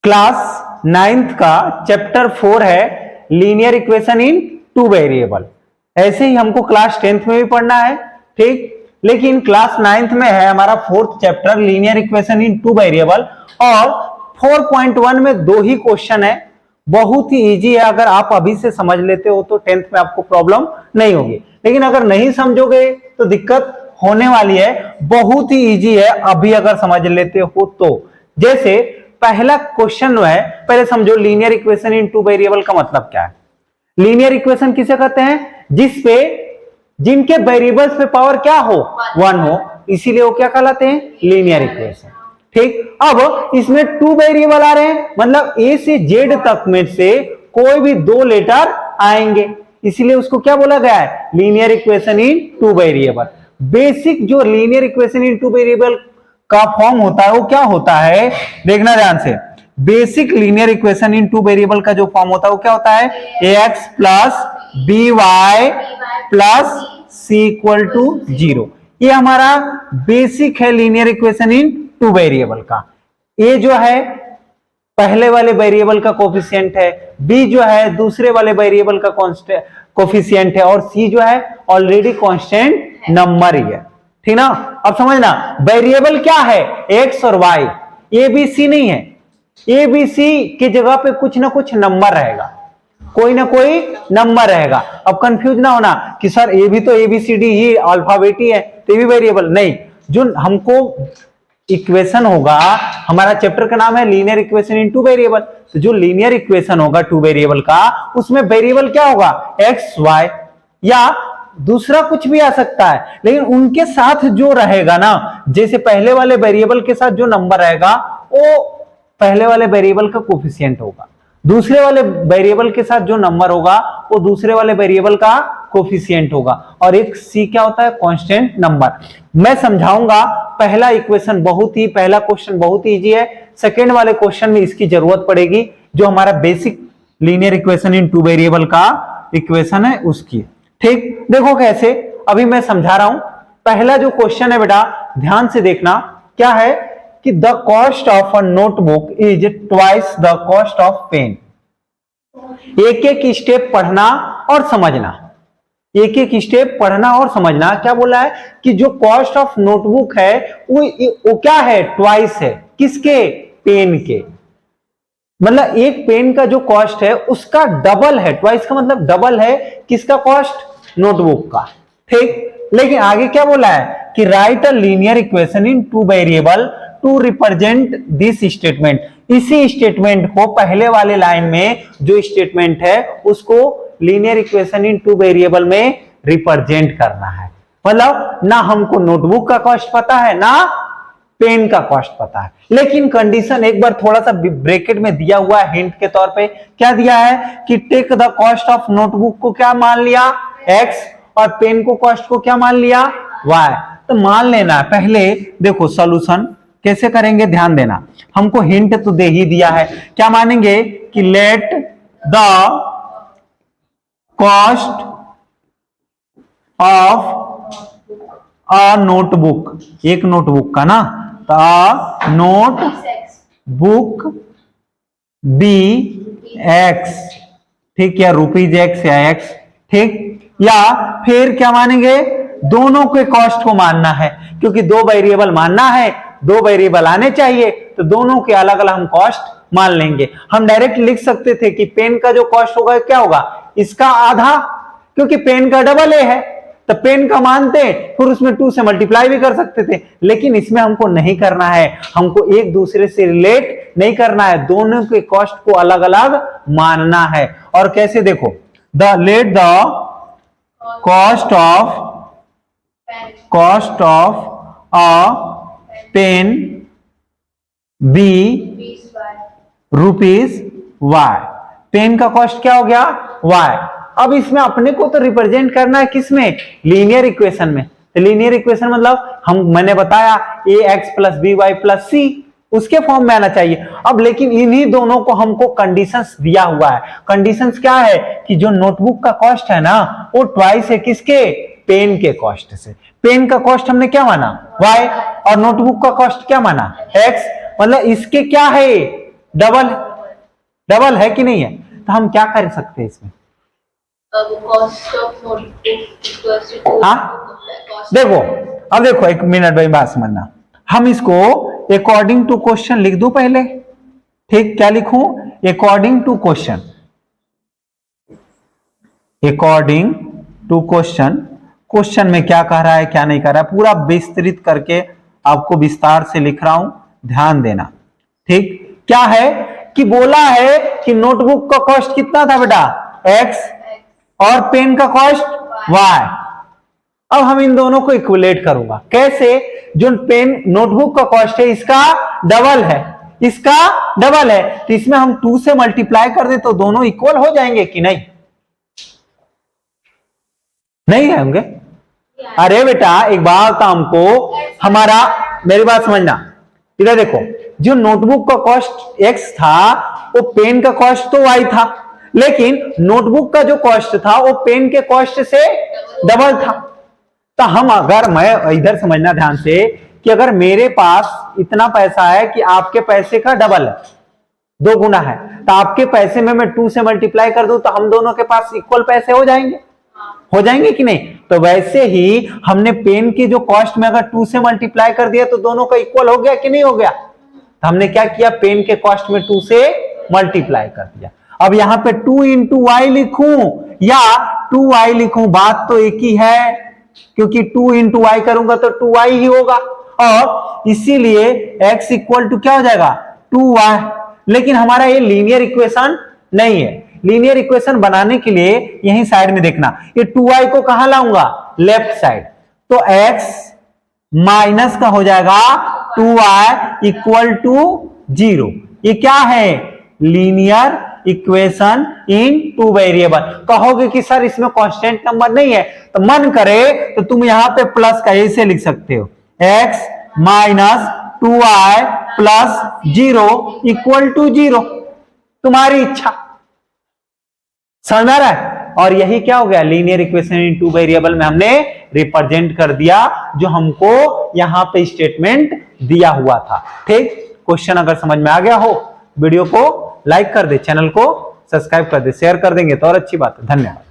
Class 9th का chapter 4 है linear equation in two variable. ऐसे ही हमको क्लास 10th में भी पढ़ना है, ठीक। लेकिन क्लास 9th में है हमारा 4th chapter linear equation in two variable और 4.1 में दो ही क्वेश्चन है। बहुत ही इजी है, अगर आप अभी से समझ लेते हो तो 10th में आपको प्रॉब्लम नहीं होगी, लेकिन अगर नहीं समझोगे तो दिक्कत होने वाली है। बहुत ही इजी है अभी अगर समझ लेते हो तो। जैसे पहला क्वेश्चन है, पहले समझो linear equation in two variable का मतलब क्या है। लीनियर इक्वेशन किसे कहते हैं? जिसपे जिनके वेरिएबल्स पे पावर क्या हो, 1 हो, इसीलिए वो क्या कहलाते हैं? लीनियर इक्वेशन, ठीक। अब इसमें टू वेरिएबल आ रहे हैं, मतलब ए से जेड तक में से कोई भी दो लेटर आएंगे, इसीलिए उसको क्या बोला गया है? Linear equation in two variable. Basic जो linear equation in two variable का फॉर्म होता है वो क्या होता है, देखना ध्यान से। Basic linear equation in two variable का जो फॉर्म होता है वो क्या होता है? ax plus B Y plus C equal to 0। ये हमारा बेसिक है linear equation in two variable का। ए जो है पहले वाले वेरिएबल का कोफिशिएंट है, बी जो है दूसरे वाले वेरिएबल का कांस्टेंट कोफिशिएंट है और सी जो है ऑलरेडी कांस्टेंट नंबर ही है, ठीक ना। अब समझना, वेरिएबल क्या है? एक्स और वाई। ए बी सी नहीं है, ए बी सी की जगह पे कुछ ना कुछ नंबर रहेगा, कोई ना कोई नंबर रहेगा। अब कंफ्यूज ना होना कि सर ए भी तो ए बी सी डी ही अल्फाबेट ही है तो ये भी वेरिएबल नहीं। जो हमको इक्वेशन होगा, हमारा चैप्टर का नाम है linear equation in two variable, तो जो लीनियर इक्वेशन होगा टू वेरिएबल का, उसमें वेरिएबल क्या होगा? एक्स वाई, या दूसरा कुछ भी आ सकता है, लेकिन उनके साथ जो रहेगा ना, जैसे पहले वाले वेरिएबल के साथ जो नंबर रहेगा वो पहले वाले वेरिएबल का कोफिशिएंट होगा, दूसरे वाले वेरिएबल के साथ जो नंबर होगा वो दूसरे वाले वेरिएबल का कोफिशिएंट होगा, और एक सी क्या होता है? Constant number. मैं समझाऊंगा। पहला क्वेश्चन बहुत ही इजी है। सेकेंड वाले क्वेश्चन में इसकी जरूरत पड़ेगी, जो हमारा basic linear equation in two variable का इक्वेशन है उसकी, ठीक। देखो कैसे, अभी मैं समझा रहा हूं। पहला जो क्वेश्चन है बेटा ध्यान से देखना, क्या है कि the cost of a notebook is twice the cost of pen. एक एक स्टेप पढ़ना और समझना, एक एक स्टेप पढ़ना और समझना। क्या बोला है कि जो कॉस्ट ऑफ नोटबुक है वो क्या है? ट्वाइस है। किसके? पेन के। मतलब एक पेन का जो कॉस्ट है उसका डबल है। ट्वाइस का मतलब डबल है। किसका कॉस्ट? नोटबुक का, ठीक। लेकिन आगे क्या बोला है कि write a linear equation in two variable to represent this statement. इसी स्टेटमेंट को, पहले वाले लाइन में जो स्टेटमेंट है उसको linear equation in two variable में रिप्रेजेंट करना है। मतलब ना हमको नोटबुक का कॉस्ट पता है ना पेन का कॉस्ट पता है, लेकिन कंडीशन एक बार थोड़ा सा ब्रैकेट में दिया हुआ है हिंट के तौर पे। क्या दिया है कि take the cost of notebook को क्या मान लिया? एक्स, और पेन को कॉस्ट को क्या मान लिया? वाई। तो मान लेना है। पहले देखो सॉल्यूशन कैसे करेंगे, ध्यान देना। हमको हिंट तो दे ही दिया है। क्या मानेंगे कि late the cost of a notebook, एक नोटबुक का ना, तो नोटबुक बी एक्स, ठीक, या रुपीज एक्स या एक्स, ठीक। या फिर क्या मानेंगे? दोनों के कॉस्ट को मानना है, क्योंकि दो वेरिएबल मानना है, दो वेरिएबल आने चाहिए, तो दोनों के अलग अलग हम कॉस्ट मान लेंगे। हम डायरेक्ट लिख सकते थे कि पेन का जो कॉस्ट होगा क्या होगा? इसका आधा, क्योंकि पेन का डबल ए है, तो पेन का मानते फिर उसमें 2 से मल्टीप्लाई भी कर सकते थे, लेकिन इसमें हमको नहीं करना है। हमको एक दूसरे से रिलेट नहीं करना है, दोनों के कॉस्ट को अलग अलग मानना है। और कैसे? देखो, let the cost of a pen be rupees Y. Pen का कॉस्ट क्या हो गया? वाई। अब इसमें अपने को तो रिप्रेजेंट करना है किसमें? लीनियर इक्वेशन में। तो लीनियर इक्वेशन मतलब मैंने बताया a x plus B Y plus c, उसके फॉर्म में आना चाहिए। अब लेकिन इन्हीं दोनों को हमको कंडीशंस दिया हुआ है। कंडीशंस क्या है कि जो नोटबुक का कॉस्ट है ना वो ट्वाइस है किसके? पेन के कॉस्ट से। पेन का कॉस्ट हमने क्या माना? वाई, और नोटबुक का कॉस्ट क्या माना? एक्स। मतलब इसके क्या है? डबल डबल है कि नहीं है? तो हम क्या कर सकते हैं इसमें? Cost of notebook. हाँ देखो, अब देखो एक मिनट भाई बात समझना। हम इसको अकॉर्डिंग टू क्वेश्चन लिख दूं पहले, ठीक? क्या लिखूं? According to question, according to question. Question में क्या कह रहा है क्या नहीं कह रहा है पूरा विस्तृत करके आपको विस्तार से लिख रहा हूं, ध्यान देना, ठीक? क्या है कि बोला है कि नोटबुक का कॉस्ट कितना था बेटा? x और पेन का कॉस्ट y। अब हम इन दोनों को इक्विलेट करूंगा। कैसे? जो पेन नोटबुक का कॉस्ट है इसका डबल है, इसका डबल है, तो इसमें हम 2 से मल्टीप्लाई कर दे तो दोनों इक्वल हो जाएंगे कि नहीं? नहीं होंगे? अरे बेटा एक बात हमको, हमारा मेरी बात समझना, इधर देखो, जो नोटबुक का कॉस्ट x था वो पेन का कॉस्ट तो y था, लेकिन नोटबुक का जो कॉस्ट था वो पेन के कॉस्ट से डबल था। तो हम अगर, मैं इधर समझना ध्यान से, कि अगर मेरे पास इतना पैसा है कि आपके पैसे का डबल है, 2 गुना है, तो आपके पैसे में मैं 2 से मल्टीप्लाई कर दूं तो हम दोनों के पास इक्वल पैसे हो जाएंगे, हो जाएंगे कि नहीं? तो वैसे ही हमने पेन की जो कॉस्ट में अगर 2 से मल्टीप्लाई कर दिया तो दोनों का इक्वल हो गया कि नहीं हो गया? तो हमने क्या किया? पेन के कॉस्ट में 2 से मल्टीप्लाई कर दिया। अब यहां पे 2 इंटू वाई लिखूं या 2y लिखूं, बात तो एक ही है, क्योंकि 2 इंटू वाई करूंगा तो 2y ही होगा, और इसीलिए x इक्वल टू क्या हो जाएगा? 2y। लेकिन हमारा ये लीनियर इक्वेशन नहीं है। लीनियर इक्वेशन बनाने के लिए यही साइड में देखना, ये 2y को कहां लाऊंगा? Left side. तो x माइनस का हो जाएगा 2y इक्वल टू 0। ये क्या है? लीनियर इक्वेशन इन 2 वेरिएबल। कहोगे कि सर इसमें कांस्टेंट नंबर नहीं है, तो मन करे तो तुम यहां पे प्लस का ऐसे लिख सकते हो, x minus 2y plus 0 equal to 0, तुम्हारी इच्छा। समझ आ रहा है? और यही क्या हो गया? लीनियर इक्वेशन इन 2 वेरिएबल में हमने रिप्रेजेंट कर दिया जो हमको यहां पे स्टेटमेंट दिया हुआ था, ठीक? क्वेश्चन अगर समझ में आ गया हो, वीडियो को लाइक कर दे, चैनल को सब्सक्राइब कर दे, शेयर कर देंगे तो और अच्छी बात है। धन्यवाद।